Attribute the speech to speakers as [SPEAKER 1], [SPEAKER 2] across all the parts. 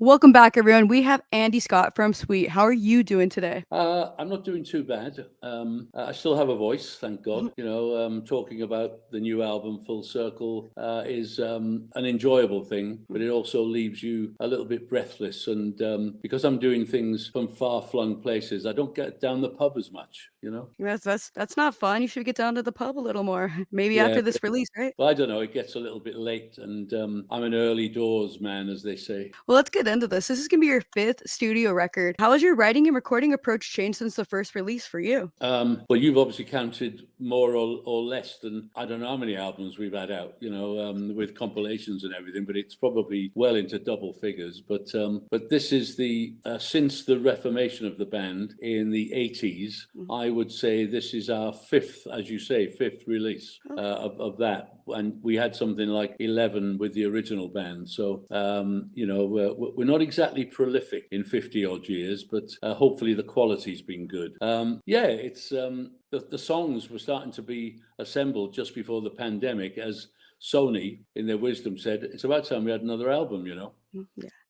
[SPEAKER 1] Welcome back, everyone. We have Andy Scott from Sweet. How are you doing today?
[SPEAKER 2] I'm not doing too bad. I still have a voice, thank God. Talking about the new album Full Circle is an enjoyable thing, but it also leaves you a little bit breathless. And because I'm doing things from far-flung places, I don't get down the pub as much.
[SPEAKER 1] That's not fun. You should get down to the pub a little more. Maybe
[SPEAKER 2] Yeah,
[SPEAKER 1] after this release, right?
[SPEAKER 2] but I don't know. It gets a little bit late, and I'm an early doors man, as they say.
[SPEAKER 1] Well, let's get into this. This is gonna be your fifth studio record. How has your writing and recording approach changed since the first release for you?
[SPEAKER 2] Well, you've obviously counted more or less than I don't know how many albums we've had out, with compilations and everything, but it's probably well into double figures. But this is the since the reformation of the band in the 80s, I would say this is our fifth, as you say, fifth release of that. And we had something like 11 with the original band. So, we're not exactly prolific in 50 odd years, but hopefully the quality's been good. It's the songs were starting to be assembled just before the pandemic, as Sony, in their wisdom, said it's about time we had another album.
[SPEAKER 1] Yeah.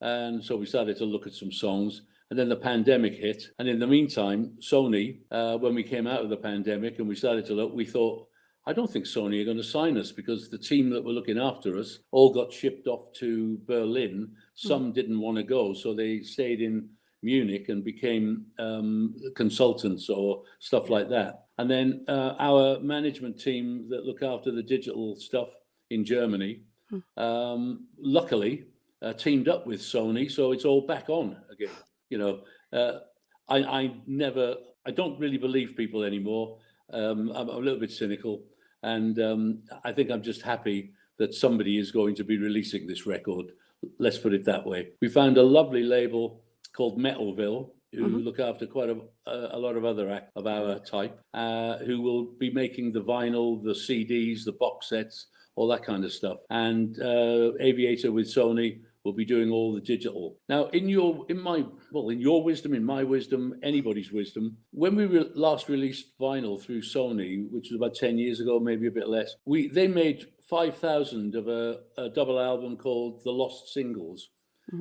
[SPEAKER 2] And so we started to look at some songs, and then the pandemic hit. And in the meantime, Sony, when we came out of the pandemic and we started to look, we thought, I don't think Sony are going to sign us because the team that were looking after us all got shipped off to Berlin. Some didn't want to go, so they stayed in Munich and became consultants or stuff like that. And then our management team that look after the digital stuff in Germany, luckily, teamed up with Sony, so it's all back on again. I don't really believe people anymore. I'm a little bit cynical, and I think I'm just happy that somebody is going to be releasing this record. Let's put it that way. We found a lovely label called Metalville, who look after quite a lot of other act of our type, who will be making the vinyl, the CDs, the box sets, all that kind of stuff. And Aviator with Sony will be doing all the digital. Now, in your wisdom, in my wisdom, anybody's wisdom, when we last released vinyl through Sony, which was about 10 years ago, maybe a bit less, they made 5,000 of a double album called The Lost Singles.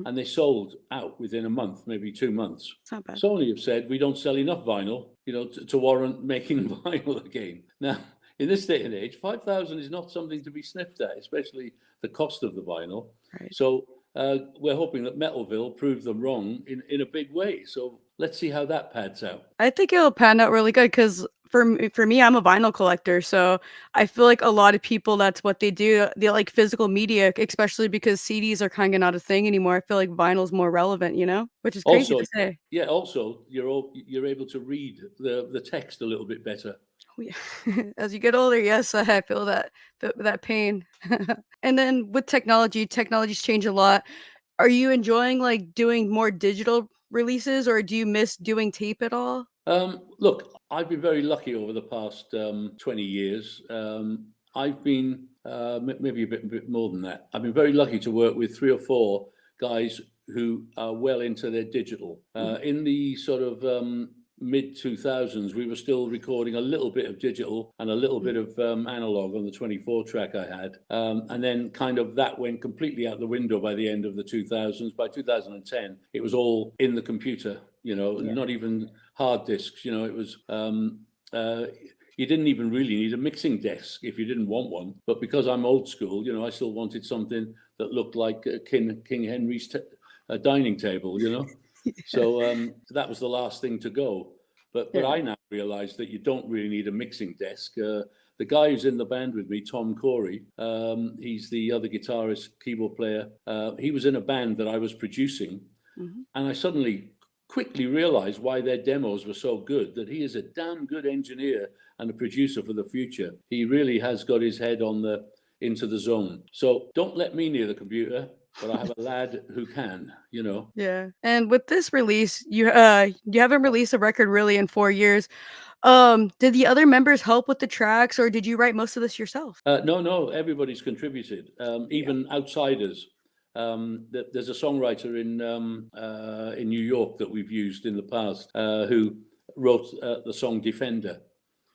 [SPEAKER 2] And they sold out within a month, maybe 2 months.
[SPEAKER 1] It's not bad.
[SPEAKER 2] Sony have said we don't sell enough vinyl, to warrant making vinyl again. Now, in this day and age, 5,000 is not something to be sniffed at, especially the cost of the vinyl.
[SPEAKER 1] Right.
[SPEAKER 2] So we're hoping that Metalville proved them wrong in a big way. So let's see how that pads out.
[SPEAKER 1] I think it'll pan out really good because for me, I'm a vinyl collector, so I feel like a lot of people that's what they do. They like physical media, especially because CDs are kind of not a thing anymore. I feel like vinyl's more relevant, which is crazy
[SPEAKER 2] Also,
[SPEAKER 1] to say.
[SPEAKER 2] yeah, also you're able to read the text a little bit better.
[SPEAKER 1] Oh, yeah. As you get older, yes, I feel that pain. And then with technology's changed a lot. Are you enjoying like doing more digital releases, or do you miss doing tape at all?
[SPEAKER 2] Look, I've been very lucky over the past 20 years. I've been maybe a bit more than that. I've been very lucky to work with 3 or 4 guys who are well into their digital. In the sort of mid 2000s, we were still recording a little bit of digital and a little bit of analog on the 24 track I had. And then kind of that went completely out the window by the end of the 2000s. By 2010, it was all in the computer, not even hard disks. It was you didn't even really need a mixing desk if you didn't want one. But because I'm old school, I still wanted something that looked like King Henry's dining table, So that was the last thing to go. But
[SPEAKER 1] Yeah.
[SPEAKER 2] I now realize that you don't really need a mixing desk. The guy who's in the band with me, Tom Corey, he's the other guitarist, keyboard player. He was in a band that I was producing, and I suddenly quickly realized why their demos were so good, that he is a damn good engineer and a producer for the future. He really has got his head into the zone. So don't let me near the computer, but I have a lad who can.
[SPEAKER 1] Yeah. And with this release, you haven't released a record really in 4 years. Did the other members help with the tracks, or did you write most of this yourself?
[SPEAKER 2] No, everybody's contributed,
[SPEAKER 1] Yeah.
[SPEAKER 2] even outsiders. There's a songwriter in New York that we've used in the past who wrote the song Defender.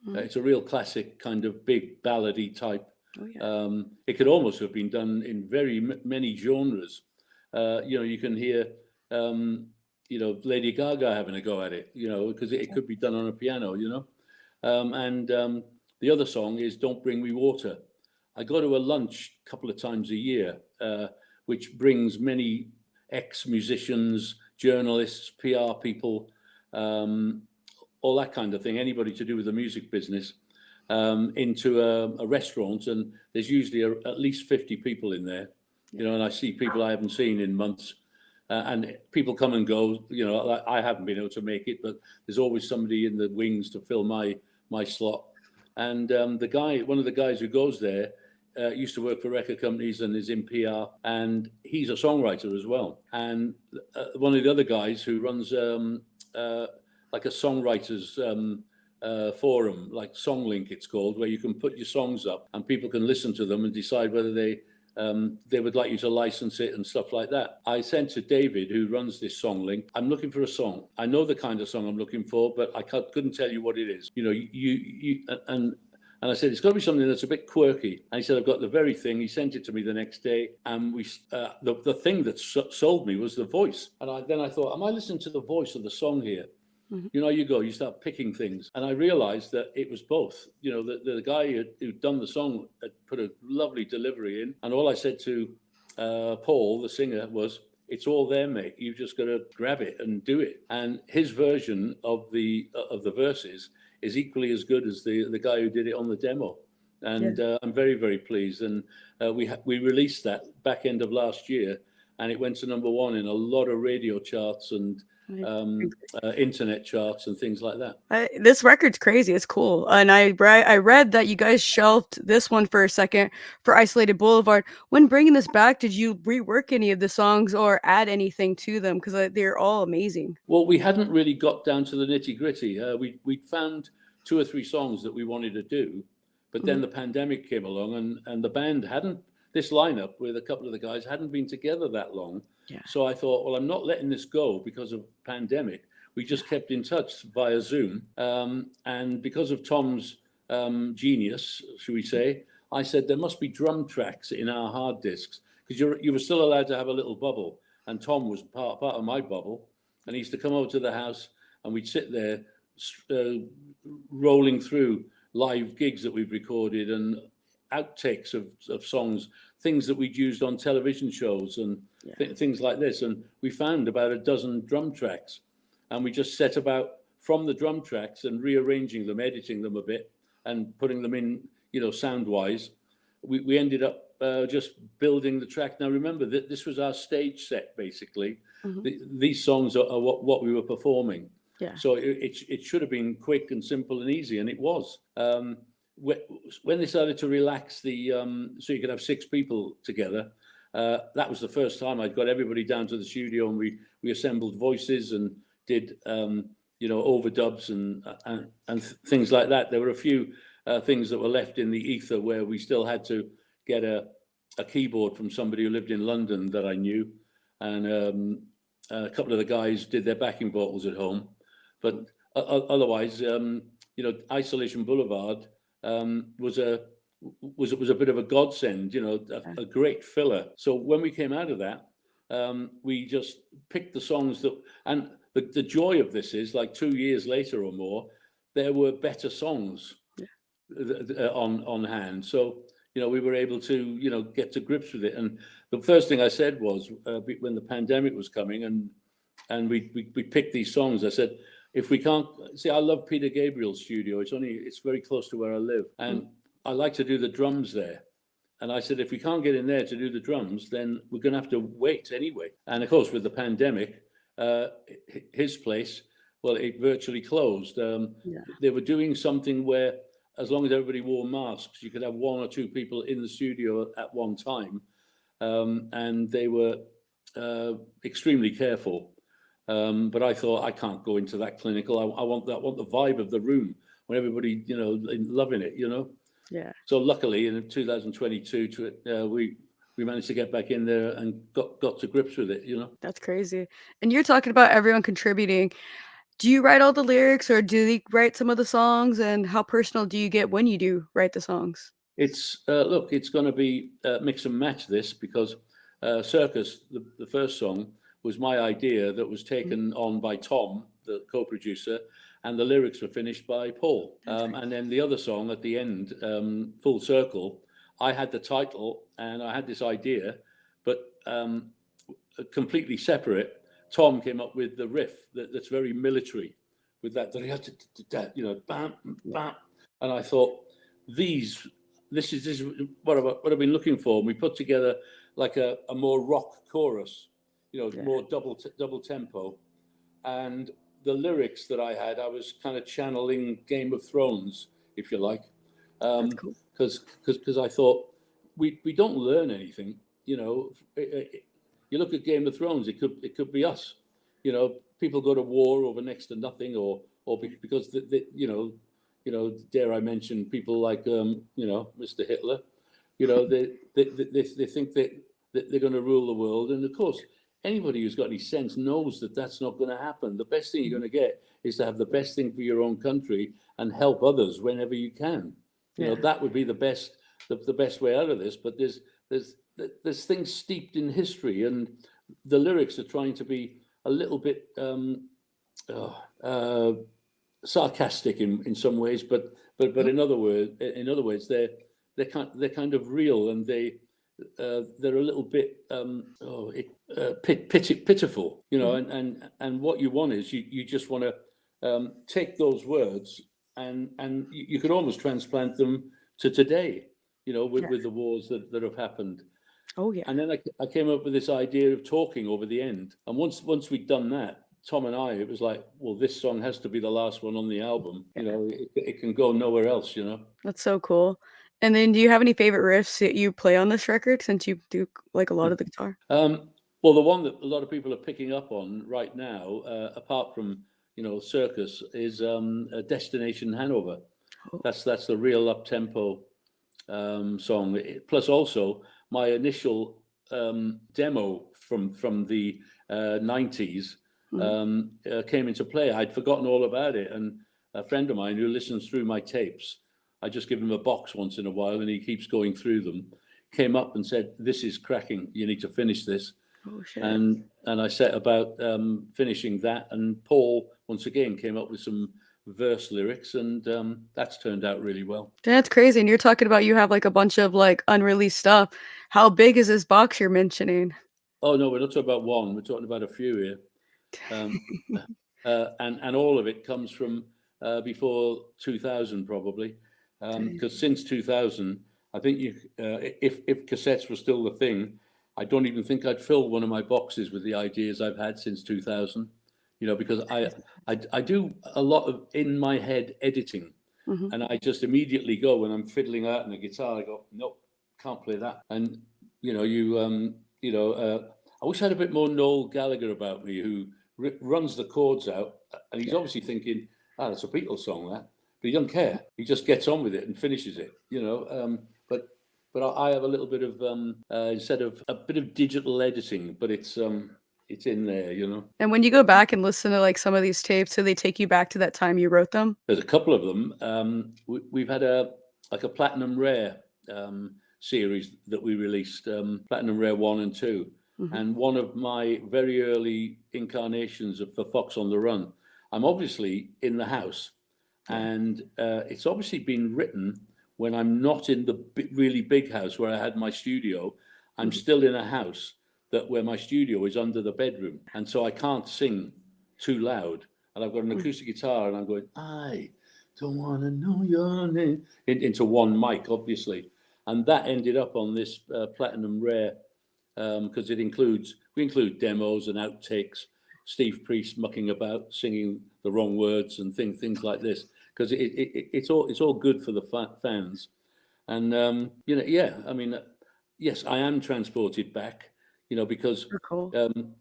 [SPEAKER 2] It's a real classic, kind of big ballady type.
[SPEAKER 1] Oh, yeah.
[SPEAKER 2] It could almost have been done in very many genres. You can hear um, Lady Gaga having a go at it, because it could be done on a piano, and the other song is "Don't Bring Me Water." I go to a lunch a couple of times a year, which brings many ex-musicians, journalists, PR people, um, all that kind of thing, anybody to do with the music business, into a restaurant, and there's usually at least 50 people in there, and I see people I haven't seen in months, and people come and go. I haven't been able to make it, but there's always somebody in the wings to fill my slot. And one of the guys who goes there, used to work for record companies and is in PR, and he's a songwriter as well. And one of the other guys who runs like a songwriters forum, like Songlink it's called, where you can put your songs up and people can listen to them and decide whether they would like you to license it and stuff like that. I sent to David, who runs this Songlink, I'm looking for a song. I know the kind of song I'm looking for, but I couldn't tell you what it is. And I said, it's got to be something that's a bit quirky. And he said, I've got the very thing. He sent it to me the next day. And the thing that sold me was the voice. And then I thought, am I listening to the voice of the song here?
[SPEAKER 1] Mhm.
[SPEAKER 2] You start picking things. And I realized that it was both. The guy who'd done the song had put a lovely delivery in. And all I said to Paul, the singer, was, it's all there, mate. You've just got to grab it and do it. And his version of the verses is equally as good as the guy who did it on the demo. And I'm very, very pleased. And we released that back end of last year, and it went to #1 in a lot of radio charts and internet charts and things like that.
[SPEAKER 1] This record's crazy. It's cool. And I read that you guys shelved this one for a second for Isolated Boulevard. When bringing this back, did you rework any of the songs or add anything to them? Because they're all amazing.
[SPEAKER 2] Well, we hadn't really got down to the nitty gritty. We'd found 2 or 3 songs that we wanted to do, but then the pandemic came along, and the band hadn't, this lineup with a couple of the guys hadn't been together that long.
[SPEAKER 1] Yeah.
[SPEAKER 2] So I thought, well, I'm not letting this go because of pandemic. We just kept in touch via Zoom. And because of Tom's genius, should we say, I said, there must be drum tracks in our hard disks, because you were still allowed to have a little bubble. And Tom was part of my bubble. And he used to come over to the house, and we'd sit there rolling through live gigs that we've recorded and outtakes of songs, things that we'd used on television shows and things like this. And we found about a dozen drum tracks, and we just set about from the drum tracks and rearranging them, editing them a bit and putting them in, sound wise. We ended up just building the track. Now, remember that this was our stage set, basically. These songs are what we were performing.
[SPEAKER 1] Yeah.
[SPEAKER 2] So it should have been quick and simple and easy, and it was. When they started to relax so you could have 6 people together, that was the first time I'd got everybody down to the studio, and we assembled voices and did overdubs and things like that. There were a few things that were left in the ether where we still had to get a keyboard from somebody who lived in London that I knew, and a couple of the guys did their backing vocals at home. But otherwise, Isolation Boulevard was a bit of a godsend, a great filler. So when we came out of that, we just picked the songs and the joy of this is, like 2 years later or more, there were better songs on hand. So we were able to get to grips with it. And the first thing I said was, when the pandemic was coming and we picked these songs, I said, if we can't see, I love Peter Gabriel's studio. It's very close to where I live, and I like to do the drums there. And I said, if we can't get in there to do the drums, then we're going to have to wait anyway. And of course, with the pandemic, his place, well, it virtually closed. They were doing something where, as long as everybody wore masks, you could have 1 or 2 people in the studio at one time, and they were extremely careful. But I thought, I can't go into that clinical. I want the vibe of the room when everybody, loving it,
[SPEAKER 1] Yeah.
[SPEAKER 2] So luckily in 2022, we managed to get back in there and got to grips with it,
[SPEAKER 1] That's crazy. And you're talking about everyone contributing. Do you write all the lyrics, or do they write some of the songs? And how personal do you get when you do write the songs?
[SPEAKER 2] It's it's going to be mix and match this, because Circus, the first song, was my idea that was taken on by Tom, the co-producer, and the lyrics were finished by Paul. And then the other song at the end, Full Circle, I had the title and I had this idea, but completely separate. Tom came up with the riff that's very military, with that, you know, bam, bam. And I thought, this is what I've been looking for. And we put together like a more rock chorus, you know, more double tempo. And the lyrics that I had, I was kind of channeling Game of Thrones, if you like.
[SPEAKER 1] That's cool.
[SPEAKER 2] Because I thought we don't learn anything, you know. You look at Game of Thrones, it could be us, you know. People go to war over next to nothing, or because you know, dare I mention people like you know, Mr. Hitler, you know, they think that they're going to rule the world, and of course anybody who's got any sense knows that that's not going to happen. The best thing you're going to get is to have the best thing for your own country and help others whenever you can. You know, that would be the best way out of this. But there's things steeped in history, and the lyrics are trying to be a little bit sarcastic in some ways, but in other words, they're kind of real, and they're a little bit pitiful, you know. And what you want is you just want to take those words and you could almost transplant them to today, you know, with the wars that have happened.
[SPEAKER 1] Oh yeah.
[SPEAKER 2] And then I came up with this idea of talking over the end. And once we'd done that, Tom and I, it was like, well, this song has to be the last one on the album. You know, it can go nowhere else, you know.
[SPEAKER 1] That's so cool. And then do you have any favorite riffs that you play on this record, since you do like a lot of the guitar?
[SPEAKER 2] Well, the one that a lot of people are picking up on right now, apart from, you know, Circus, is Destination Hanover.
[SPEAKER 1] Oh.
[SPEAKER 2] That's the real up-tempo song. Plus also my initial demo from the 90s came into play. I'd forgotten all about it, and a friend of mine who listens through my tapes, I just give him a box once in a while and he keeps going through them, came up and said, "This is cracking, you need to finish this."
[SPEAKER 1] Oh shit.
[SPEAKER 2] And I set about finishing that, and Paul once again came up with some verse lyrics, and that's turned out really well.
[SPEAKER 1] That's crazy. And you're talking about you have like a bunch of like unreleased stuff. How big is this box you're mentioning?
[SPEAKER 2] Oh no, we're not talking about one, we're talking about a few here. And all of it comes from before 2000 probably, because since 2000, I think if cassettes were still the thing, I don't even think I'd fill one of my boxes with the ideas I've had since 2000. You know, because I do a lot of in my head editing, and I just immediately go when I'm fiddling out on the guitar, I go, nope, can't play that. And you know, I wish I had a bit more Noel Gallagher about me, who runs the chords out, and he's obviously thinking, "Ah, that's a Beatles song, that," but he doesn't care. He just gets on with it and finishes it, you know. But I have a little bit of instead of a bit of digital editing, but it's in there, you know.
[SPEAKER 1] And when you go back and listen to like some of these tapes, do they take you back to that time you wrote them?
[SPEAKER 2] There's a couple of them. We've had a platinum rare series that we released, platinum rare 1 and 2. And one of my very early incarnations of For Fox on the Run, I'm obviously in the house, and it's obviously been written when I'm not in the really big house where I had my studio. I'm still in a house where my studio is under the bedroom, and so I can't sing too loud. And I've got an acoustic guitar, and I'm going, "I don't want to know your name," into one mic, obviously. And that ended up on this platinum rare, because we include demos and outtakes, Steve Priest mucking about, singing the wrong words and things like this, because it's all good for the fans. And you know, yeah, I mean, yes, I am transported back, you know, because
[SPEAKER 1] Cool.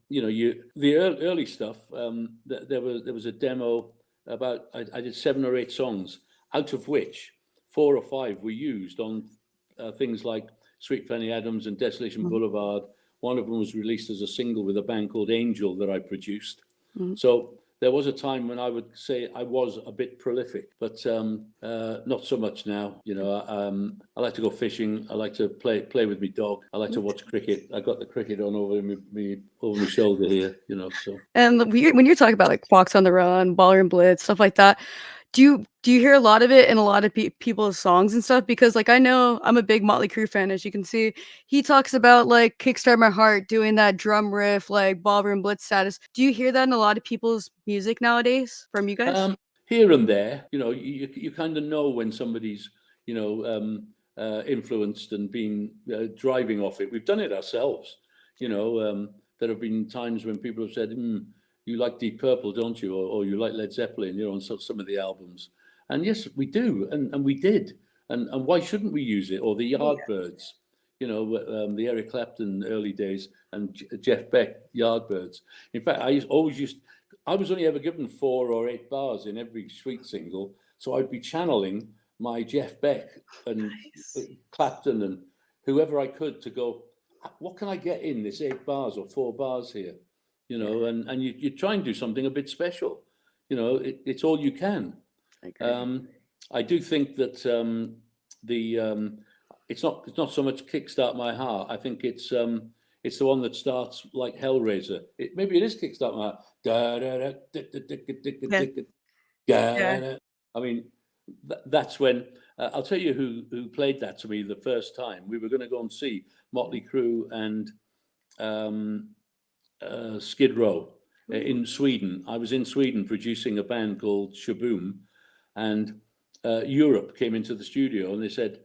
[SPEAKER 2] you know, the early stuff. There was a demo about I did 7 or 8 songs, out of which 4 or 5 were used on things like Sweet Fanny Adams and Desolation Boulevard. One of them was released as a single with a band called Angel that I produced. So there was a time when I would say I was a bit prolific, but not so much now. I like to go fishing. I like to play with my dog. I like to watch cricket. I got the cricket on over my shoulder here. So.
[SPEAKER 1] And when you're talking about like Fox on the Run, Ballroom Blitz, stuff like that, do you hear a lot of it in a lot of people's songs and stuff? Because like I know I'm a big Motley Crue fan, as you can see. He talks about like "Kickstart My Heart," doing that drum riff, like Ballroom Blitz status. Do you hear that in a lot of people's music nowadays from you guys?
[SPEAKER 2] Here and there, you kind of know when somebody's, influenced and being driving off it. We've done it ourselves. There have been times when people have said, "You like Deep Purple, don't you?" Or "You like Led Zeppelin," on some of the albums. And yes, we do, and we did. And why shouldn't we use it? Or the
[SPEAKER 1] Oh yeah.
[SPEAKER 2] Yardbirds, the Eric Clapton early days, and Jeff Beck Yardbirds. In fact, I was only ever given 4 or 8 bars in every Sweet single, so I'd be channeling my Jeff Beck and
[SPEAKER 1] Nice.
[SPEAKER 2] Clapton and whoever I could to go, what can I get in this 8 bars or 4 bars here?
[SPEAKER 1] Yeah,
[SPEAKER 2] And you try and do something a bit special. It's all you can.
[SPEAKER 1] I agree.
[SPEAKER 2] I do think that it's not so much "Kickstart My Heart." I think it's the one that starts like Hellraiser. Maybe it is "Kickstart My Heart." Da, da, da, da, da, da, da, da,
[SPEAKER 1] Yeah,
[SPEAKER 2] da,
[SPEAKER 1] yeah.
[SPEAKER 2] da, da. I mean, that's when I'll tell you who played that to me the first time. We were going to go and see Motley Crue and um, Skid Row
[SPEAKER 1] Ooh.
[SPEAKER 2] in Sweden. I was in Sweden producing a band called Shaboom, and Europe came into the studio and they said,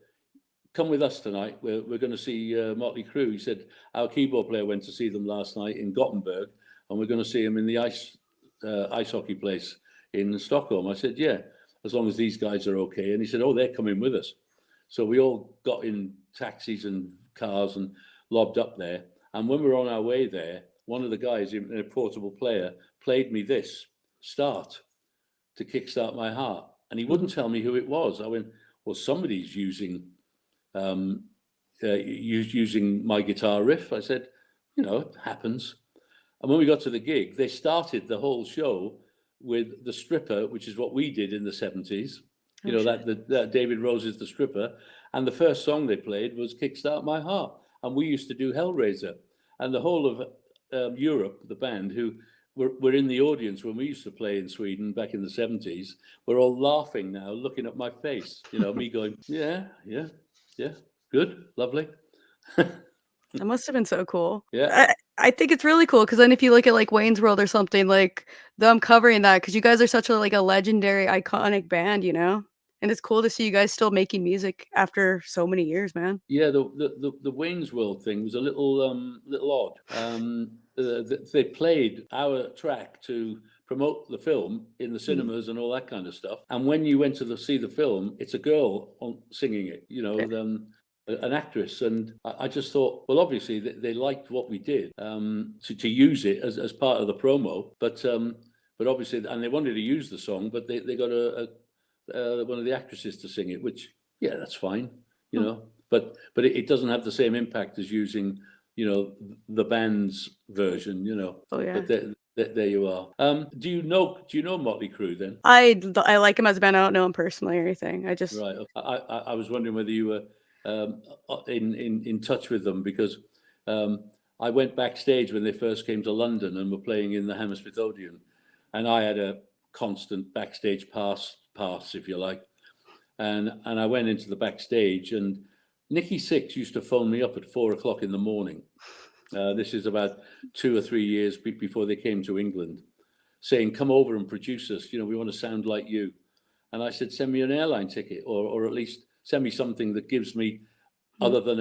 [SPEAKER 2] "Come with us tonight. We're going to see Motley Crue." He said, "Our keyboard player went to see them last night in Gothenburg, and we're going to see him in the ice hockey place in Stockholm." I said, "Yeah, as long as these guys are okay." And he said, "Oh, they're coming with us." So we all got in taxis and cars and lobbed up there. And when we were on our way there, one of the guys in a portable player played me this "Start" to kickstart my heart, and he
[SPEAKER 1] Mhm.
[SPEAKER 2] wouldn't tell me who it was. I went, "Well, somebody's um, using my guitar riff." I said, "It happens." And when we got to the gig, they started the whole show with The Stripper, which is what we did in the 70s.
[SPEAKER 1] Oh shit.
[SPEAKER 2] That David Rose's The Stripper. And the first song they played was "Kickstart My Heart." And we used to do Hellraiser. And the whole of Europe, the band, who were in the audience when we used to play in Sweden back in the 70s, were all laughing now, looking at my face. Me going, "Yeah, yeah, yeah, good, lovely."
[SPEAKER 1] That must have been so cool.
[SPEAKER 2] Yeah.
[SPEAKER 1] I think it's really cool because then if you look at, like, Wayne's World or something, like, them covering that because you guys are such a, like, a legendary, iconic band, you know? And it's cool to see you guys still making music after so many years, man.
[SPEAKER 2] Yeah, the Wayne's World thing was a little odd. They played our track to promote the film in the
[SPEAKER 1] Mhm.
[SPEAKER 2] cinemas and all that kind of stuff. And when you went to see the film, it's a girl singing it.
[SPEAKER 1] Yeah.
[SPEAKER 2] An actress. And I just thought, well, obviously they liked what we did to use it as part of the promo, but obviously, and they wanted to use the song, but they got one of the actresses to sing it, which yeah, that's fine, you
[SPEAKER 1] Hmm.
[SPEAKER 2] know. But it doesn't have the same impact as using, the band's version,
[SPEAKER 1] Oh, yeah.
[SPEAKER 2] But there you are. Do you know Motley Crue then?
[SPEAKER 1] I like him as a band, I don't know him personally or anything. I just
[SPEAKER 2] Right. I was wondering whether you were in touch with them because I went backstage when they first came to London and were playing in the Hammersmith Odeon, and I had a constant backstage pass, if you like. And I went into the backstage, and Nikki Sixx used to phone me up at 4 o'clock in the morning. This is about 2 or 3 years before they came to England, saying, "Come over and produce us. We want to sound like you." And I said, "Send me an airline ticket, or at least send me something that gives me,
[SPEAKER 1] Mhm.
[SPEAKER 2] other than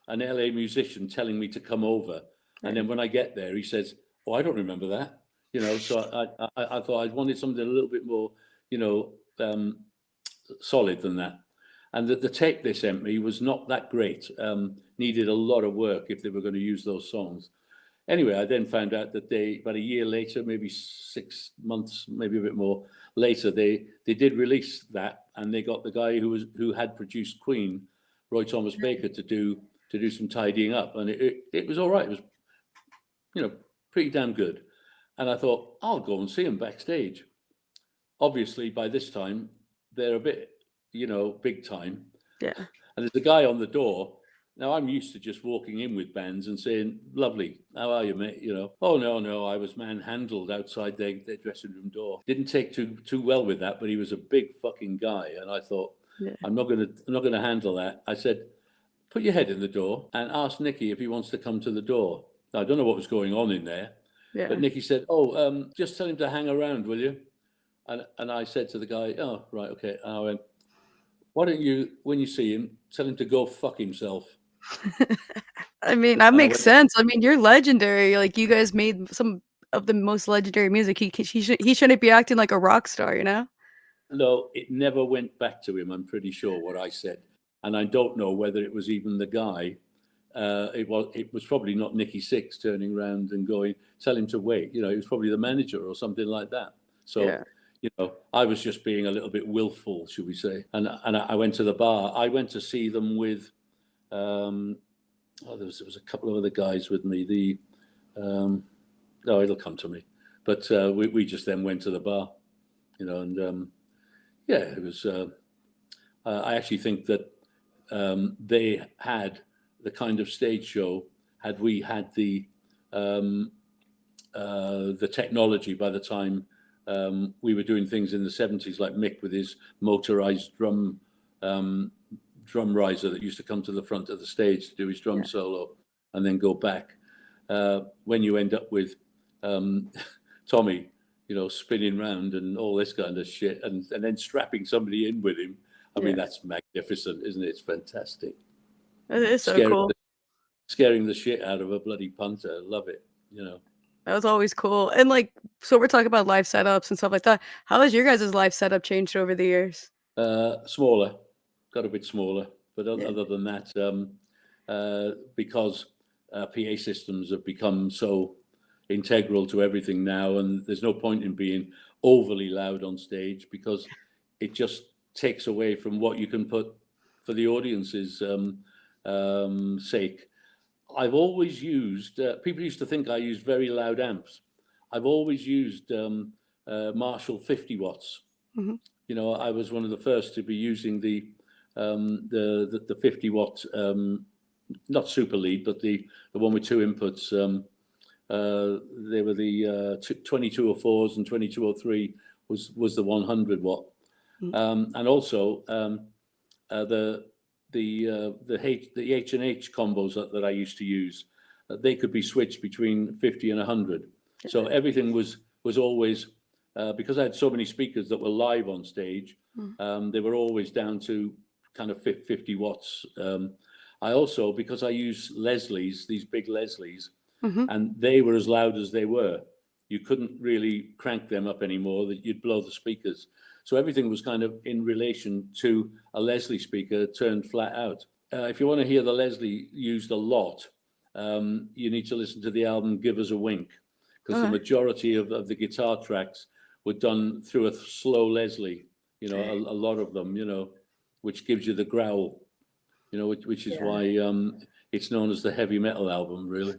[SPEAKER 2] an LA musician telling me to come over." And
[SPEAKER 1] Right.
[SPEAKER 2] then when I get there, he says, "Oh, I don't remember that." So I thought I wanted something a little bit more, you know, um, solid than that. And the tape they sent me was not that great. Needed a lot of work if they were going to use those songs. Anyway, I then found out that about a year later, maybe 6 months, maybe a bit more later, they did release that, and they got the guy who had produced Queen, Roy Thomas Baker, to do some tidying up, and it was all right. It was pretty damn good. And I thought, I'll go and see them backstage. Obviously, by this time, they're a bit, big time.
[SPEAKER 1] Yeah.
[SPEAKER 2] And there's a guy on the door. Now, I'm used to just walking in with bands and saying, lovely, how are you, mate? Oh, no, I was manhandled outside their dressing room door. Didn't take too well with that, but he was a big fucking guy. And I thought,
[SPEAKER 1] Yeah.
[SPEAKER 2] I'm not gonna handle that. I said, put your head in the door and ask Nicky if he wants to come to the door. Now, I don't know what was going on in there, but
[SPEAKER 1] Yeah.
[SPEAKER 2] Nicky said, just tell him to hang around, will you? And I said to the guy, oh, right, okay. And I went, why don't you, when you see him, tell him to go fuck himself?
[SPEAKER 1] I mean, that
[SPEAKER 2] And I
[SPEAKER 1] makes
[SPEAKER 2] went,
[SPEAKER 1] sense. I mean, you're legendary. Like, you guys made some of the most legendary music. He shouldn't be acting like a rock star, you know?
[SPEAKER 2] no, it never went back to him, I'm pretty sure, what I said. And I don't know whether it was even the guy. It was probably not Nicky Six turning around and going, tell him to wait. It was probably the manager or something like that. So,
[SPEAKER 1] Yeah.
[SPEAKER 2] I was just being a little bit willful, should we say. And I went to the bar. I went to see them with, there was a couple of other guys with me. No, it'll come to me. But we just then went to the bar, and yeah, it was. I actually think that they had the kind of stage show had we had the technology by the time we were doing things in the 70s, like Mick with his motorized drum riser that used to come to the front of the stage to do his drum
[SPEAKER 1] Yeah.
[SPEAKER 2] solo and then go back. When you end up with Tommy, spinning round and all this kind of shit, and then strapping somebody in with him. I mean,
[SPEAKER 1] Yeah.
[SPEAKER 2] that's magnificent, isn't it? It's fantastic.
[SPEAKER 1] It is so
[SPEAKER 2] Scaring
[SPEAKER 1] cool.
[SPEAKER 2] the, scaring the shit out of a bloody punter. Love it.
[SPEAKER 1] That was always cool. And, like, so we're talking about live setups and stuff like that. How has your guys' live setup changed over the years?
[SPEAKER 2] Smaller, got a bit smaller, but
[SPEAKER 1] Yeah.
[SPEAKER 2] other than that, because PA systems have become so integral to everything now, and there's no point in being overly loud on stage because it just takes away from what you can put for the audience's sake. I've always used, people used to think I used very loud amps. I've always used Marshall 50 watts.
[SPEAKER 1] Mhm.
[SPEAKER 2] I was one of the first to be using the 50 watt, not super lead, but the one with two inputs. They were the 2204s, and 2203 was the 100 watt.
[SPEAKER 1] Mm.
[SPEAKER 2] And also the H&H combos that I used to use, they could be switched between 50 and 100. So everything was always, because I had so many speakers that were live on stage,
[SPEAKER 1] Mm.
[SPEAKER 2] they were always down to kind of 50 watts. I also, because I use Leslie's, these big Leslie's,
[SPEAKER 1] Mhm.
[SPEAKER 2] and they were as loud as they were. You couldn't really crank them up anymore, that you'd blow the speakers. So everything was kind of in relation to a Leslie speaker turned flat out. If you want to hear the Leslie used a lot, you need to listen to the album Give Us a Wink, because the
[SPEAKER 1] Okay.
[SPEAKER 2] majority of the guitar tracks were done through a slow Leslie, a lot of them, which gives you the growl, which is
[SPEAKER 1] Yeah.
[SPEAKER 2] why it's known as the heavy metal album, really.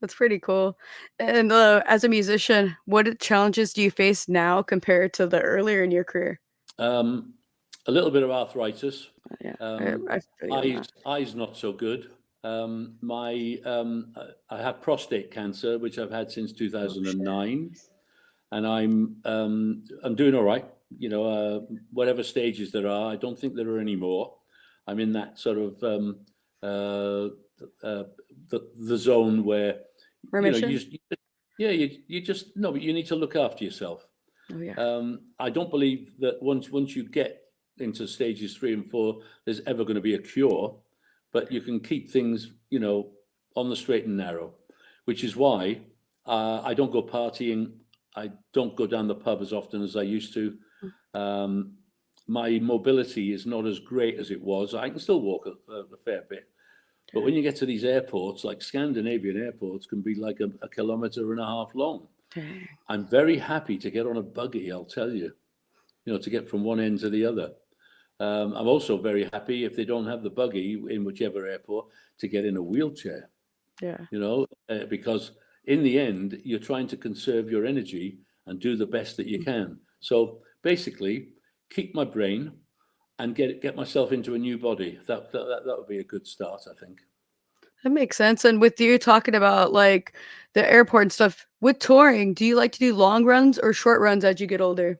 [SPEAKER 1] That's pretty cool. And, as a musician, what challenges do you face now compared to the earlier in your career?
[SPEAKER 2] Um, a little bit of arthritis.
[SPEAKER 1] Yeah,
[SPEAKER 2] Um,
[SPEAKER 1] I feel you on
[SPEAKER 2] eyes,
[SPEAKER 1] that.
[SPEAKER 2] eyes not so good. I have prostate cancer, which I've had since
[SPEAKER 1] Oh, shit.
[SPEAKER 2] 2009, and I'm doing all right. Whatever stages there are, I don't think there are any more. I'm in that sort of uh, uh, the zone where you
[SPEAKER 1] Remission?
[SPEAKER 2] just yeah you just no, but you need to look after yourself.
[SPEAKER 1] Oh, yeah.
[SPEAKER 2] I don't believe that once you get into stages 3 and 4, there's ever going to be a cure, but you can keep things, on the straight and narrow, which is why I don't go partying. I don't go down the pub as often as I used to.
[SPEAKER 1] Mm,
[SPEAKER 2] Um, my mobility is not as great as it was. I can still walk a fair bit, but
[SPEAKER 1] yeah,
[SPEAKER 2] when you get to these airports, like Scandinavian airports, can be like a kilometre and a half long.
[SPEAKER 1] dang.
[SPEAKER 2] I'm very happy to get on a buggy, I'll tell you, to get from one end to the other. I'm also very happy if they don't have the buggy in whichever airport to get in a wheelchair,
[SPEAKER 1] Yeah.
[SPEAKER 2] because in the end, you're trying to conserve your energy and do the best that you can. So basically, keep my brain and get myself into a new body. That would be a good start, I think.
[SPEAKER 1] That makes sense, and with you talking about, like, the airport and stuff, with touring, do you like to do long runs or short runs as you get older?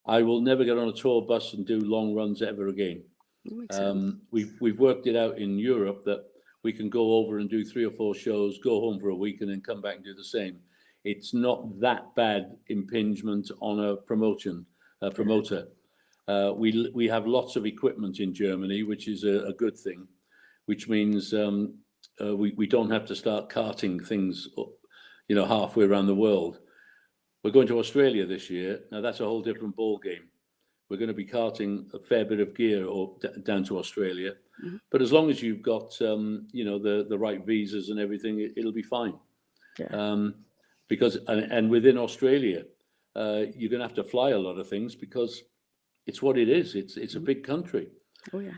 [SPEAKER 2] I will never get on a tour bus and do long runs ever again.
[SPEAKER 1] That makes sense.
[SPEAKER 2] We've worked it out in Europe that we can go over and do 3 or 4 shows, go home for a week, and then come back and do the same. It's not that bad impingement on a
[SPEAKER 1] Yeah.
[SPEAKER 2] promoter. We have lots of equipment in Germany, which is a good thing, which means we don't have to start carting things, halfway around the world. We're going to Australia this year. Now that's a whole different ball game. We're going to be carting a fair bit of gear down to Australia,
[SPEAKER 1] Mhm.
[SPEAKER 2] but as long as you've got the right visas and everything, it'll be fine.
[SPEAKER 1] Yeah.
[SPEAKER 2] Because and within Australia, you're going to have to fly a lot of things because it's what it is. It's a
[SPEAKER 1] Mhm.
[SPEAKER 2] big country.
[SPEAKER 1] Oh, yeah.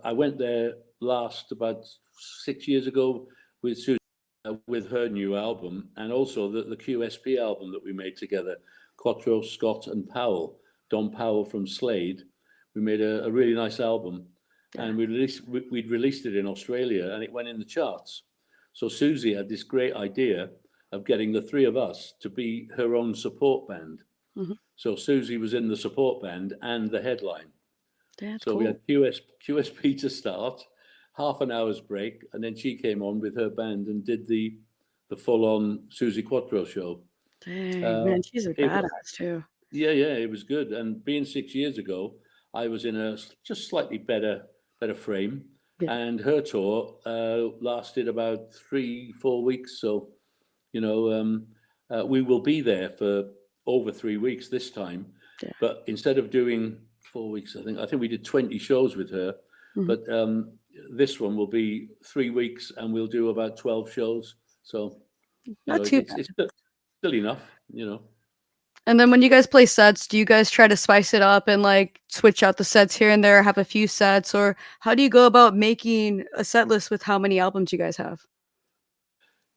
[SPEAKER 2] I went there last about 6 years ago with Susan, with her new album, and also the QSP album that we made together, Quattro, Scott, and Powell, Don Powell from Slade. We made a really nice album,
[SPEAKER 1] Yeah.
[SPEAKER 2] and we'd released it in Australia, and it went in the charts. So Susie had this great idea of getting the three of us to be her own support band.
[SPEAKER 1] Mhm.
[SPEAKER 2] So Susie was in the support band and the headline.
[SPEAKER 1] That's
[SPEAKER 2] So we
[SPEAKER 1] cool.
[SPEAKER 2] had QSP to start, half an hour's break, and then she came on with her band and did the full-on Susie Quattro show.
[SPEAKER 1] Dang,
[SPEAKER 2] Uh,
[SPEAKER 1] man, she's a
[SPEAKER 2] it,
[SPEAKER 1] badass too.
[SPEAKER 2] yeah, it was good. And being 6 years ago, I was in a just slightly better frame,
[SPEAKER 1] Yeah.
[SPEAKER 2] and her tour lasted about 3, 4 weeks. So we will be there for over 3 weeks this time.
[SPEAKER 1] Yeah.
[SPEAKER 2] But instead of doing 4 weeks, I think we did 20 shows with her.
[SPEAKER 1] Mhm.
[SPEAKER 2] But this one will be 3 weeks, and we'll do about 12 shows. So
[SPEAKER 1] Not too
[SPEAKER 2] it's
[SPEAKER 1] bad.
[SPEAKER 2] still enough.
[SPEAKER 1] And then when you guys play sets, do you guys try to spice it up and, like, switch out the sets here and there, have a few sets, or how do you go about making a set list with how many albums you guys have?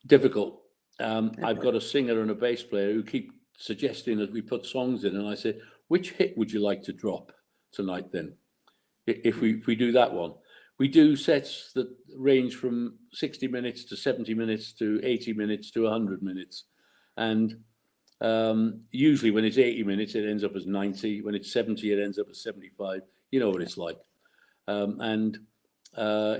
[SPEAKER 2] Difficult.
[SPEAKER 1] I
[SPEAKER 2] I've
[SPEAKER 1] bet.
[SPEAKER 2] got a singer and a bass player who keep suggesting that we put songs in, and I say, which hit would you like to drop tonight then? If we do that one, we do sets that range from 60 minutes to 70 minutes to 80 minutes to 100 minutes, and usually when it's 80 minutes, it ends up as 90. When it's 70, it ends up as 75. You know what
[SPEAKER 1] Yeah.
[SPEAKER 2] it's like. And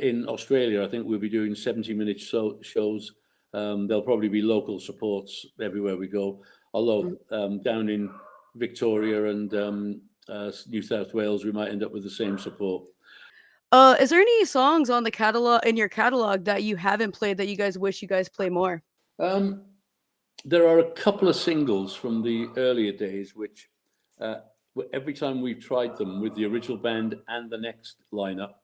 [SPEAKER 2] in Australia, I think we'll be doing 70-minute shows. There'll probably be local supports everywhere we go.
[SPEAKER 1] Mhm.
[SPEAKER 2] Although down in Victoria and New South Wales, we might end up with the same support.
[SPEAKER 1] Is there any songs on the catalog in your catalog that you haven't played that you guys wish you guys play more?
[SPEAKER 2] Um, there are a couple of singles from the earlier days, which uh, every time we've tried them with the original band and the next lineup,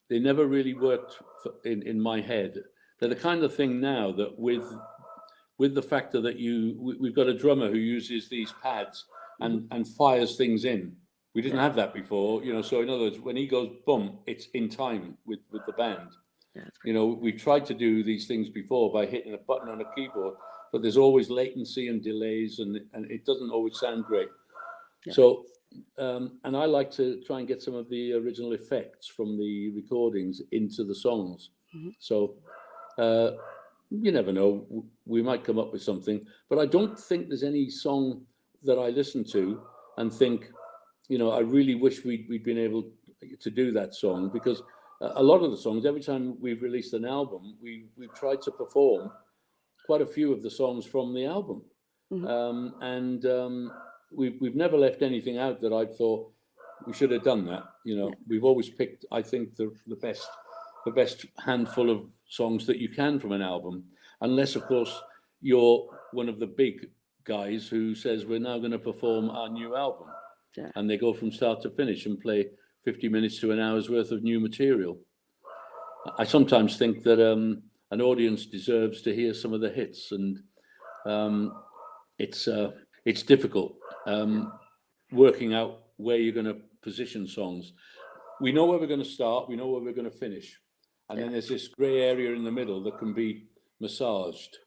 [SPEAKER 2] they never really worked in my head. They're the
[SPEAKER 1] Yeah.
[SPEAKER 2] kind of thing now that with the factor that we've got a drummer who uses these pads
[SPEAKER 1] Mhm.
[SPEAKER 2] and fires things in. We didn't
[SPEAKER 1] Yeah.
[SPEAKER 2] have that before. So in other words, when he goes boom, it's in time with the band.
[SPEAKER 1] Yeah, that's pretty cool.
[SPEAKER 2] We've tried to do these things before by hitting a button on a keyboard, but there's always latency and delays, and it doesn't always sound great.
[SPEAKER 1] Yeah.
[SPEAKER 2] So, and I like to try and get some of the original effects from the recordings into the songs.
[SPEAKER 1] Mhm.
[SPEAKER 2] So, uh, you never know, we might come up with something, but I don't think there's any song that I listen to and think, I really wish we'd been able to do that song, because a lot of the songs, every time we've released an album, we've tried to perform quite a few of the songs from the album.
[SPEAKER 1] Mhm.
[SPEAKER 2] And we've never left anything out that I've thought we should have done that.
[SPEAKER 1] Yeah.
[SPEAKER 2] We've always picked, I think, the best handful of songs that you can from an album, unless, of course, you're one of the big guys who says we're now going to perform our new album,
[SPEAKER 1] Yeah.
[SPEAKER 2] and they go from start to finish and play 50 minutes to an hour's worth of new material. I sometimes think that an audience deserves to hear some of the hits, and um, it's it's difficult working out where you're going to position songs. We know where we're going to start, we know where we're going to finish, and
[SPEAKER 1] Yeah.
[SPEAKER 2] then there's this grey area in the middle that can be massaged.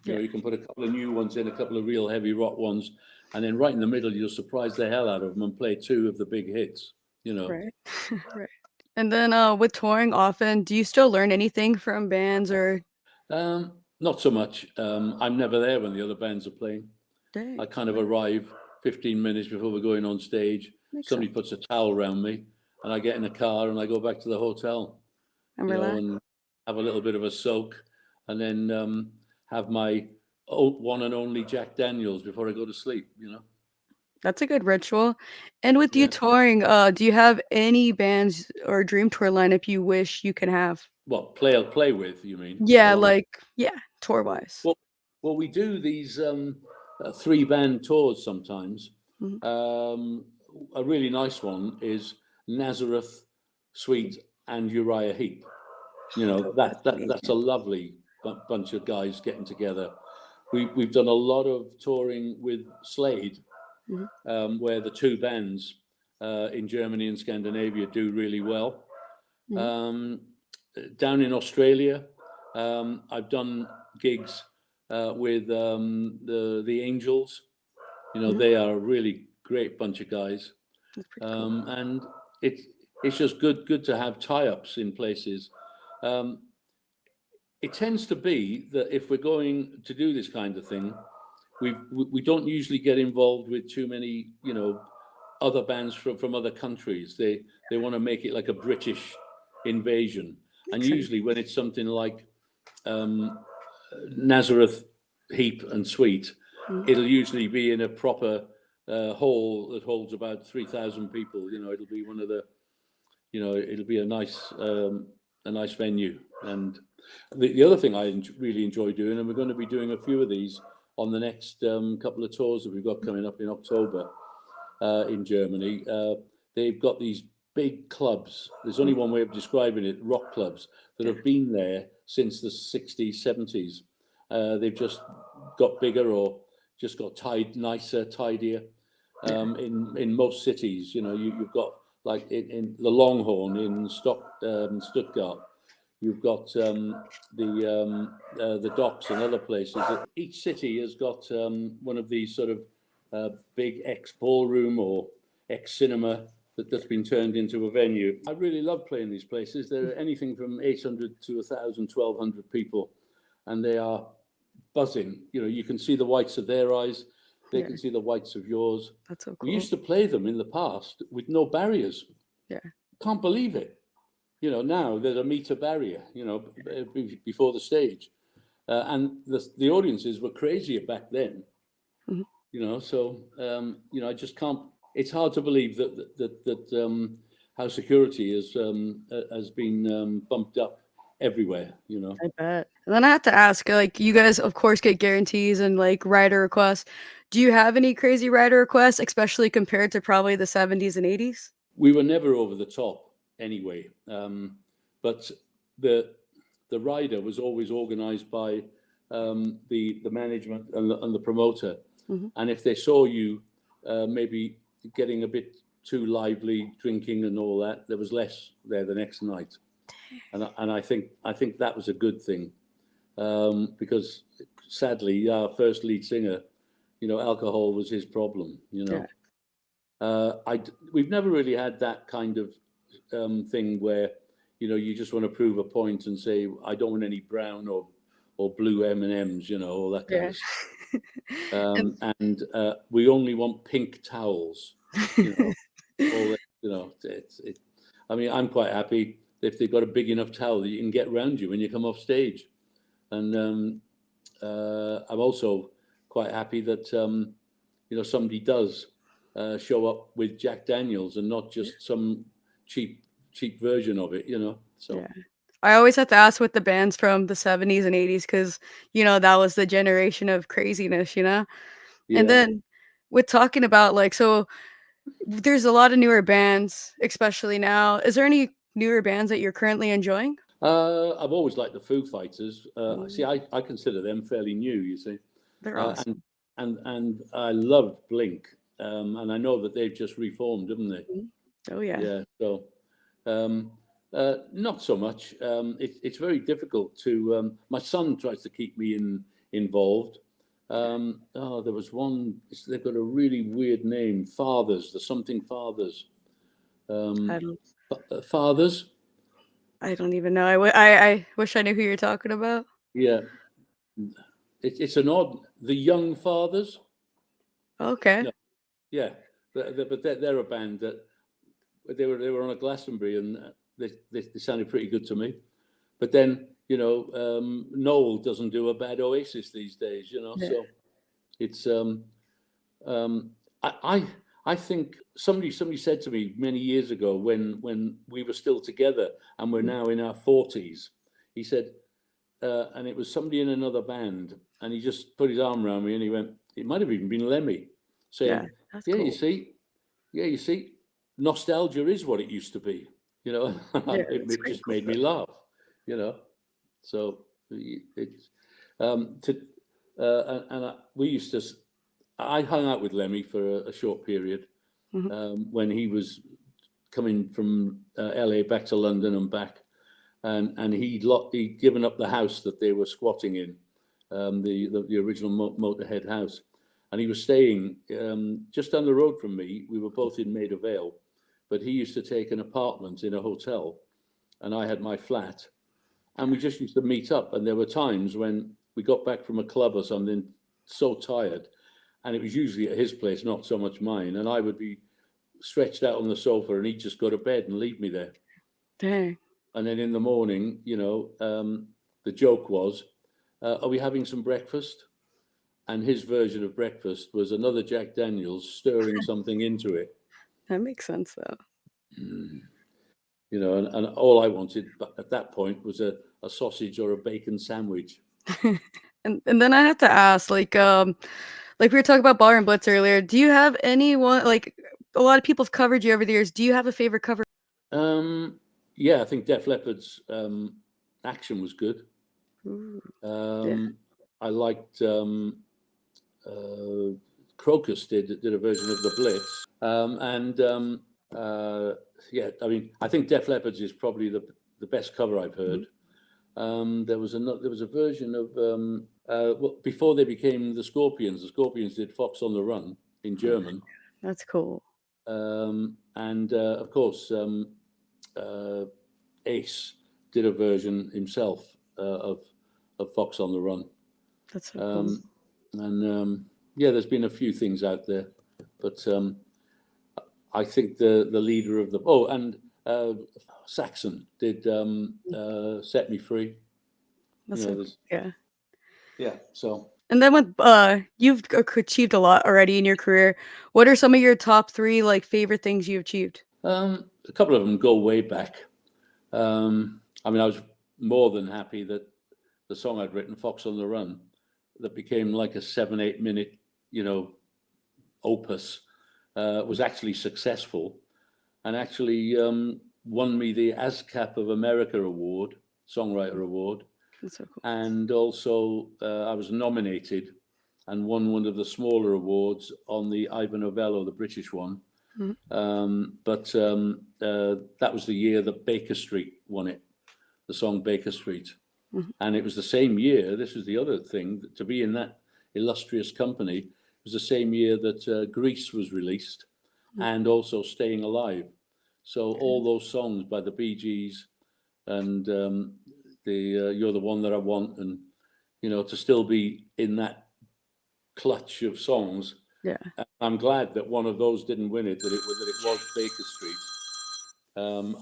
[SPEAKER 2] You
[SPEAKER 1] Yeah.
[SPEAKER 2] know, you can put a couple of new ones in, a couple of real heavy rock ones, and then right in the middle, you'll surprise the hell out of them and play two of the big hits. You know,
[SPEAKER 1] Right. Right. And then, with touring often, do you still learn anything from bands or
[SPEAKER 2] not so much. I'm never there when the other bands are playing. I
[SPEAKER 1] dang,
[SPEAKER 2] kind of arrive 15 minutes before we're going on stage.
[SPEAKER 1] makes
[SPEAKER 2] Somebody
[SPEAKER 1] sense.
[SPEAKER 2] puts a towel around me, and I get in a car and I go back to the hotel,
[SPEAKER 1] And
[SPEAKER 2] you know,
[SPEAKER 1] relax.
[SPEAKER 2] and have a little bit of a soak, and then have my one and only Jack Daniels before I go to sleep, you know.
[SPEAKER 1] That's a good ritual. And with you
[SPEAKER 2] Yeah.
[SPEAKER 1] touring, do you have any bands or dream tour lineup you wish you could have?
[SPEAKER 2] What play with, you mean?
[SPEAKER 1] Yeah,
[SPEAKER 2] Along.
[SPEAKER 1] like yeah, tour-wise.
[SPEAKER 2] Well, well, we do these three band tours sometimes.
[SPEAKER 1] Mhm.
[SPEAKER 2] Um, a really nice one is Nazareth, Sweet, and Uriah Heep. You know,
[SPEAKER 1] That's
[SPEAKER 2] that's a
[SPEAKER 1] amazing.
[SPEAKER 2] lovely bunch of guys getting together. We've done a lot of touring with Slade,
[SPEAKER 1] Mhm,
[SPEAKER 2] where the two bands in Germany and Scandinavia do really well.
[SPEAKER 1] mhm,
[SPEAKER 2] Um, Down in Australia, I've done gigs with the Angels. You know,
[SPEAKER 1] mhm.
[SPEAKER 2] they are a really great bunch of guys,
[SPEAKER 1] That's pretty cool.
[SPEAKER 2] and it's it's just good to have tie-ups in places. Um, it tends to be that if we're going to do this kind of thing, we don't usually get involved with too many, you know, other bands from other countries. They want to make it like a British invasion, and
[SPEAKER 1] Makes sense.
[SPEAKER 2] usually when it's something like um, Nazareth, Heap, and Sweet,
[SPEAKER 1] Mhm.
[SPEAKER 2] it'll usually be in a proper hall that holds about 3,000 people. You know, it'll be one of the, you know, it'll be a nice venue. And the other thing I really enjoy doing, and we're going to be doing a few of these on the next couple of tours that we've got coming up in October in Germany. They've got these big clubs. There's only
[SPEAKER 1] Mhm.
[SPEAKER 2] one way of describing it: rock clubs that
[SPEAKER 1] Yeah,
[SPEAKER 2] have been there since the 60s, 70s. They've just got bigger or just got nicer, tidier.
[SPEAKER 1] yeah,
[SPEAKER 2] In most cities, you know, you've got like in the Longhorn in Stuttgart. You've got the docks and other places. Each city has got one of these sort of big ex ballroom or ex cinema that's been turned into a venue. I really love playing these places. There are anything from 800 to 1,000, 1,200 people, and they are buzzing. You know, you can see the whites of their eyes, they
[SPEAKER 1] yeah.
[SPEAKER 2] can see the whites of yours.
[SPEAKER 1] That's so
[SPEAKER 2] We
[SPEAKER 1] cool.
[SPEAKER 2] used to play them in the past with no barriers.
[SPEAKER 1] Yeah.
[SPEAKER 2] Can't believe it. You know, now there's a meter barrier, you know, before the stage. And the audiences were crazier back then,
[SPEAKER 1] Mhm.
[SPEAKER 2] you know. So, you know, I just can't, it's hard to believe that how security has been bumped up everywhere, you know.
[SPEAKER 1] I bet. And then I have to ask, like, you guys, of course, get guarantees and, like, rider requests. Do you have any crazy rider requests, especially compared to probably the '70s and '80s?
[SPEAKER 2] We were never over the top anyway, but the the rider was always organised by the management and the promoter,
[SPEAKER 1] Mhm.
[SPEAKER 2] and if they saw you maybe getting a bit too lively, drinking and all that, there was less there the next night, and I think that was a good thing, because sadly our first lead singer, you know, alcohol was his problem, you
[SPEAKER 1] Yeah.
[SPEAKER 2] know. We've never really had that kind of thing where, you know, you just want to prove a point and say, I don't want any brown or blue M&Ms, you know, all that kind
[SPEAKER 1] Yeah.
[SPEAKER 2] of stuff.
[SPEAKER 1] And
[SPEAKER 2] And we only want pink towels, you know, all that, you know. I mean, I'm quite happy if they've got a big enough towel that you can get around you when you come off stage. And I'm also quite happy that you know, somebody does show up with Jack Daniels and not just some cheap cheap version of it, you know.
[SPEAKER 1] yeah.
[SPEAKER 2] So
[SPEAKER 1] I always have to ask with the bands from the '70s and '80s because that was the generation of craziness, you know? And
[SPEAKER 2] yeah,
[SPEAKER 1] then with talking about, like, so there's a lot of newer bands, especially now. Is there any newer bands that you're currently enjoying?
[SPEAKER 2] I've always liked the Foo Fighters. See,
[SPEAKER 1] Mm,
[SPEAKER 2] I consider them fairly new, you see,
[SPEAKER 1] they're
[SPEAKER 2] uh, and
[SPEAKER 1] awesome.
[SPEAKER 2] and I loved Blink, and I know that they've just reformed, haven't they?
[SPEAKER 1] Mhm. Oh, yeah.
[SPEAKER 2] Yeah. So, um, Not so much. It's very difficult to. My son tries to keep me involved. Oh, there was one. They've got a really weird name. Fathers. The something Fathers.
[SPEAKER 1] I
[SPEAKER 2] Um,
[SPEAKER 1] don't
[SPEAKER 2] Fathers.
[SPEAKER 1] I don't even know. I wish I knew who you're talking about.
[SPEAKER 2] Yeah. It's an odd. The Young Fathers.
[SPEAKER 1] Okay.
[SPEAKER 2] No. Yeah. But they're a band that they were on a Glastonbury and they sounded pretty good to me. But then Noel doesn't do a bad Oasis these days.
[SPEAKER 1] Yeah.
[SPEAKER 2] So it's um, I I think somebody said to me many years ago when we were still together and we're
[SPEAKER 1] Mm.
[SPEAKER 2] now in our 40s. He said, and it was somebody in another band, and he just put his arm around me and he went, it might have even been Lemmy,
[SPEAKER 1] Yeah,
[SPEAKER 2] saying,
[SPEAKER 1] that's
[SPEAKER 2] "Yeah, you
[SPEAKER 1] cool.
[SPEAKER 2] see, yeah, you see, nostalgia is what it used to be."
[SPEAKER 1] Yeah,
[SPEAKER 2] And it,
[SPEAKER 1] that's
[SPEAKER 2] it
[SPEAKER 1] great
[SPEAKER 2] just made me laugh. You know, so it's to and we used to. I hung out with Lemmy for a short period
[SPEAKER 1] Mhm.
[SPEAKER 2] when he was coming from LA back to London and back, and he'd given up the house that they were squatting in, the original Motorhead house, and he was staying just down the road from me. We were both in Maida Vale, but he used to take an apartment in a hotel, and I had my flat, and we just used to meet up. And there were times when we got back from a club or something, so tired, and it was usually at his place, not so much mine, and I would be stretched out on the sofa, and he'd just go to bed and leave me there.
[SPEAKER 1] Dang.
[SPEAKER 2] And then in the morning, the joke was, "Are we having some breakfast?" And his version of breakfast was another Jack Daniels stirring something into it.
[SPEAKER 1] That makes sense though.
[SPEAKER 2] And all I wanted at that point was a sausage or a bacon sandwich.
[SPEAKER 1] And then I have to ask, like we were talking about Bar and Blitz earlier. Do you have anyone like a lot of people have covered you over the years? Do you have a favorite cover?
[SPEAKER 2] Yeah, I think Def Leppard's Action was good.
[SPEAKER 1] Ooh, yeah,
[SPEAKER 2] Um, I liked uh, Crocus did a version of the Blitz, and yeah, I mean, I think Def Leppard's is probably the best cover I've
[SPEAKER 1] mhm,
[SPEAKER 2] heard. There was a version of well, before they became the Scorpions. The Scorpions did Fox on the Run in
[SPEAKER 1] oh,
[SPEAKER 2] German,
[SPEAKER 1] that's cool.
[SPEAKER 2] and of course uh, Ace did a version himself of Fox on the Run.
[SPEAKER 1] That's so cool.
[SPEAKER 2] Um, and yeah, there's been a few things out there, but I think the leader of the and Saxon did Set Me Free.
[SPEAKER 1] That's so cool.
[SPEAKER 2] There's
[SPEAKER 1] Yeah.
[SPEAKER 2] yeah. So
[SPEAKER 1] And then with you've achieved a lot already in your career. What are some of your top three like favorite things you've achieved?
[SPEAKER 2] a couple of them go way back. I mean, I was more than happy that the song I'd written, Fox on the Run, that became like a 7-8 minute, opus, was actually successful and actually won me the ASCAP of America Award, Songwriter Award.
[SPEAKER 1] That's so cool.
[SPEAKER 2] And also, I was nominated and won one of the smaller awards on the Ivor Novello, the British one.
[SPEAKER 1] Mhm.
[SPEAKER 2] But that was the year that Baker Street won it, the song Baker Street.
[SPEAKER 1] Mhm.
[SPEAKER 2] And it was the same year, this was the other thing, to be in that illustrious company, it was the same year that Grease was released
[SPEAKER 1] Mhm.
[SPEAKER 2] and also Staying Alive. So all those songs by the Bee Gees and the You're the One That I Want, and, to still be in that clutch of songs.
[SPEAKER 1] Yeah,
[SPEAKER 2] I'm glad that one of those didn't win it, that it was Baker Street. I'm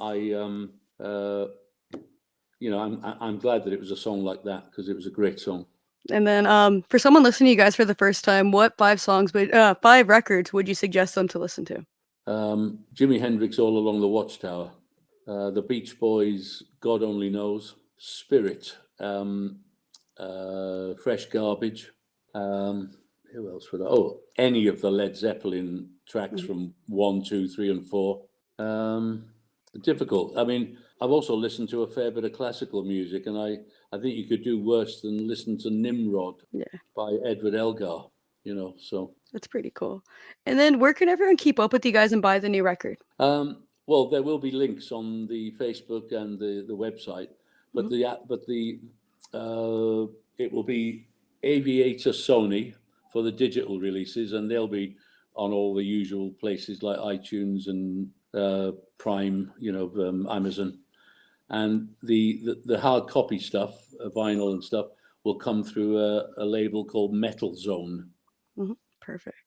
[SPEAKER 2] glad that it was a song like that because it was a great song.
[SPEAKER 1] and then for someone listening to you guys for the first time, what five records would you suggest them to listen to?
[SPEAKER 2] Jimi Hendrix, All Along the Watchtower. The Beach Boys, God Only Knows. Spirit, Fresh Garbage. Who else would I? Oh, any of the Led Zeppelin tracks
[SPEAKER 1] Mhm.
[SPEAKER 2] from 1, 2, 3, and 4. Um, Difficult. I mean, I've also listened to a fair bit of classical music, and I think you could do worse than listen to Nimrod
[SPEAKER 1] Yeah,
[SPEAKER 2] by Edward Elgar. So
[SPEAKER 1] that's pretty cool. And then where can everyone keep up with you guys and buy the new record?
[SPEAKER 2] Well, there will be links on the Facebook and the website, but it will be Aviator Sony for the digital releases, and they'll be on all the usual places like iTunes and Prime, Amazon. And the hard copy stuff, vinyl and stuff, will come through a label called Metal Zone.
[SPEAKER 1] Perfect.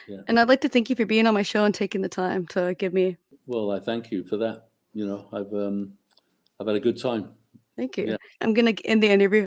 [SPEAKER 2] Yeah.
[SPEAKER 1] And I'd like to thank you for being on my show and taking the time to give me.
[SPEAKER 2] Well, I thank you for that. I've had a good time.
[SPEAKER 1] Thank you.
[SPEAKER 2] Yeah.
[SPEAKER 1] I'm gonna end the interview.